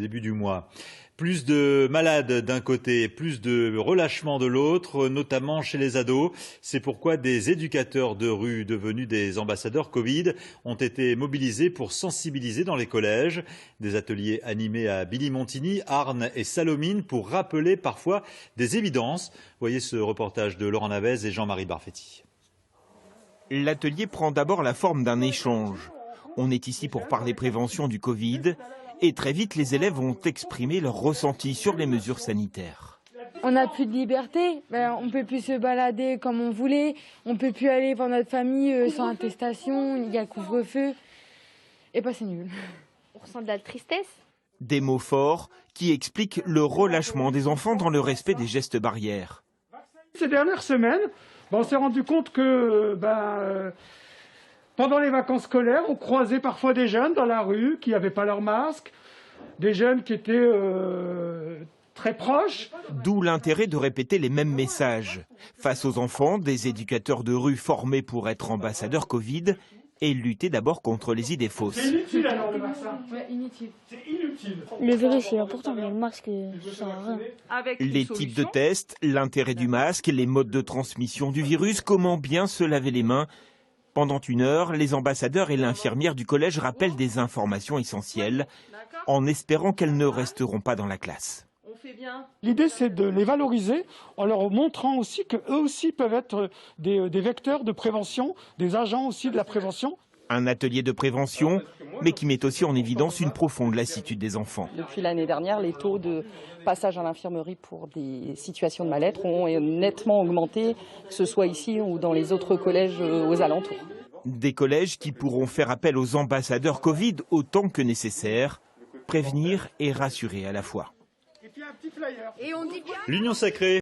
début du mois. Plus de malades d'un côté, plus de relâchement de l'autre, notamment chez les ados. C'est pourquoi des éducateurs de rue devenus des ambassadeurs Covid ont été mobilisés pour sensibiliser dans les collèges. Des ateliers animés à Billy-Montigny, Arnes et Salomine pour rappeler parfois des évidences. Voyez ce reportage de Laurent Navez et Jean-Marie Barfetti. L'atelier prend d'abord la forme d'un échange. On est ici pour parler prévention du Covid. Et très vite, les élèves ont exprimé leur ressenti sur les mesures sanitaires. On n'a plus de liberté, on ne peut plus se balader comme on voulait, on ne peut plus aller voir notre famille sans attestation, il y a le couvre-feu, et c'est nul. On ressent de la tristesse. Des mots forts qui expliquent le relâchement des enfants dans le respect des gestes barrières. Ces dernières semaines, on s'est rendu compte que pendant les vacances scolaires, on croisait parfois des jeunes dans la rue qui n'avaient pas leur masque, des jeunes qui étaient très proches. D'où l'intérêt de répéter les mêmes messages. Face aux enfants, des éducateurs de rue formés pour être ambassadeurs Covid et lutter d'abord contre les idées fausses. C'est inutile alors le vaccin. Ouais, inutile. C'est inutile. Le virus est important, mais le masque, ça sert à rien. Les types de tests, l'intérêt du masque, les modes de transmission du virus, comment bien se laver les mains. Pendant 1 heure, les ambassadeurs et l'infirmière du collège rappellent des informations essentielles, en espérant qu'elles ne resteront pas dans la classe. L'idée, c'est de les valoriser en leur montrant aussi qu'eux aussi peuvent être des vecteurs de prévention, des agents aussi de la prévention. Un atelier de prévention, mais qui met aussi en évidence une profonde lassitude des enfants. Depuis l'année dernière, les taux de passage à l'infirmerie pour des situations de mal-être ont nettement augmenté, que ce soit ici ou dans les autres collèges aux alentours. Des collèges qui pourront faire appel aux ambassadeurs Covid autant que nécessaire, prévenir et rassurer à la fois. L'Union sacrée.